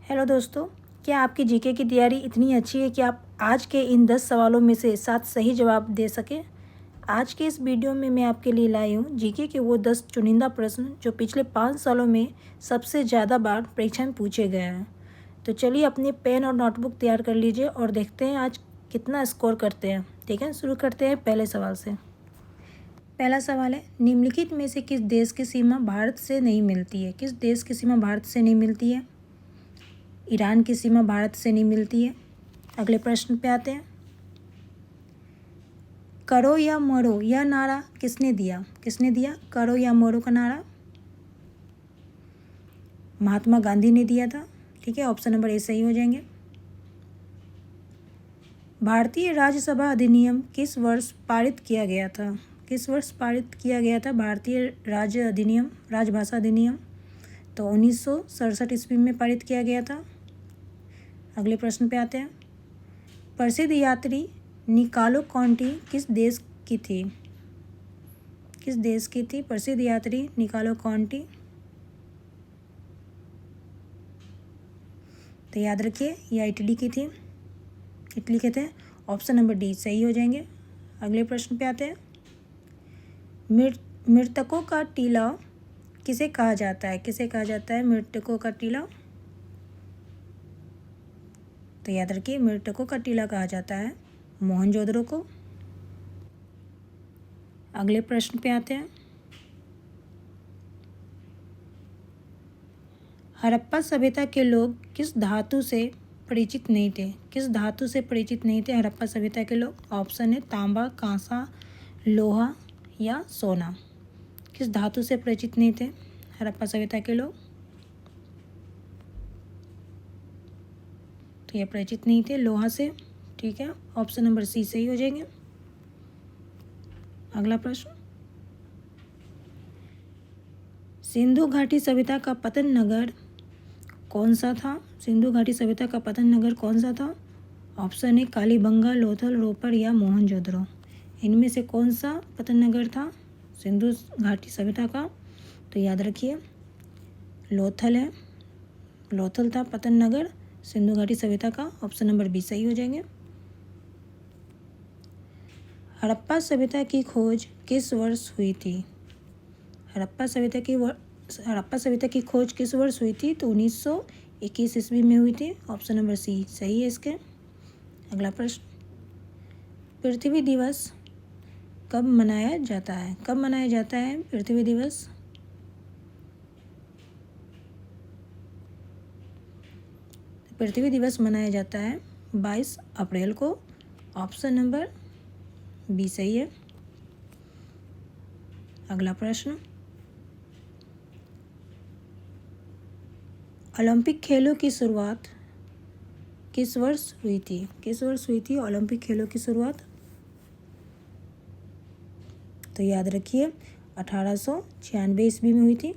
Hello दोस्तों, क्या आपकी जीके की तैयारी इतनी अच्छी है कि आप आज के इन 10 सवालों में से 7 सही जवाब दे सकें? आज के इस वीडियो में मैं आपके लिए लाई हूँ जीके के वो 10 चुनिंदा प्रश्न जो पिछले 5 सालों में सबसे ज़्यादा बार परीक्षा में पूछे गए हैं। तो चलिए अपने पेन और नोटबुक तैयार कर लीजिए और देखते हैं आज कितना स्कोर करते हैं। ठीक है, शुरू करते हैं पहले सवाल से। पहला सवाल है, निम्नलिखित में से किस देश की सीमा भारत से नहीं मिलती है? किस देश की सीमा भारत से नहीं मिलती है? ईरान की सीमा भारत से नहीं मिलती है। अगले प्रश्न पे आते हैं। करो या मरो यह नारा किसने दिया? किसने दिया करो या मरो का नारा? महात्मा गांधी ने दिया था। ठीक है, ऑप्शन नंबर ए सही हो जाएंगे। भारतीय राज्यसभा अधिनियम किस वर्ष पारित किया गया था? किस वर्ष पारित किया गया था भारतीय राज्य अधिनियम, राजभाषा अधिनियम? तो 1967 ईस्वी में पारित किया गया था। अगले प्रश्न पे आते हैं। प्रसिद्ध यात्री निकालो कॉन्टी किस देश की थी? किस देश की थी प्रसिद्ध यात्री निकालो कॉन्टी? तो याद रखिए यह इटली की थी, इटली के थे। ऑप्शन नंबर डी सही हो जाएंगे। अगले प्रश्न पे आते हैं। मृतकों का टीला किसे कहा जाता है? किसे कहा जाता है मृतकों का टीला? तो याद रखिए मृतकों का टीला कहा जाता है मोहनजोदड़ो को। अगले प्रश्न पे आते हैं। हड़प्पा सभ्यता के लोग किस धातु से परिचित नहीं थे? किस धातु से परिचित नहीं थे हड़प्पा सभ्यता के लोग? ऑप्शन है तांबा, कांसा, लोहा या सोना। किस धातु से परिचित नहीं थे हड़प्पा सभ्यता के लोग? तो ये परिचित नहीं थे लोहा से। ठीक है, ऑप्शन नंबर सी सही हो जाएंगे। अगला प्रश्न। सिंधु घाटी सभ्यता का पतन नगर कौन सा था? सिंधु घाटी सभ्यता का पतन नगर कौन सा था? ऑप्शन है कालीबंगा, लोथल, रोपर या मोहनजोदड़ो। इनमें से कौन सा पतन नगर था सिंधु घाटी सभ्यता का? तो याद रखिए लोथल है, लोथल था पतन नगर सिंधु घाटी सभ्यता का। ऑप्शन नंबर बी सही हो जाएंगे। हड़प्पा सभ्यता की खोज किस वर्ष हुई थी? हड़प्पा सभ्यता की खोज किस वर्ष हुई थी? तो 1921 ईस्वी में हुई थी। ऑप्शन नंबर सी सही है इसके। अगला प्रश्न। पृथ्वी दिवस कब मनाया जाता है? कब मनाया जाता है पृथ्वी दिवस? पृथ्वी दिवस मनाया जाता है 22 अप्रैल को। ऑप्शन नंबर बी सही है। अगला प्रश्न। ओलंपिक खेलों की शुरुआत किस वर्ष हुई थी? किस वर्ष हुई थी ओलंपिक खेलों की शुरुआत? तो याद रखिए 1896 ईस्वी में हुई थी।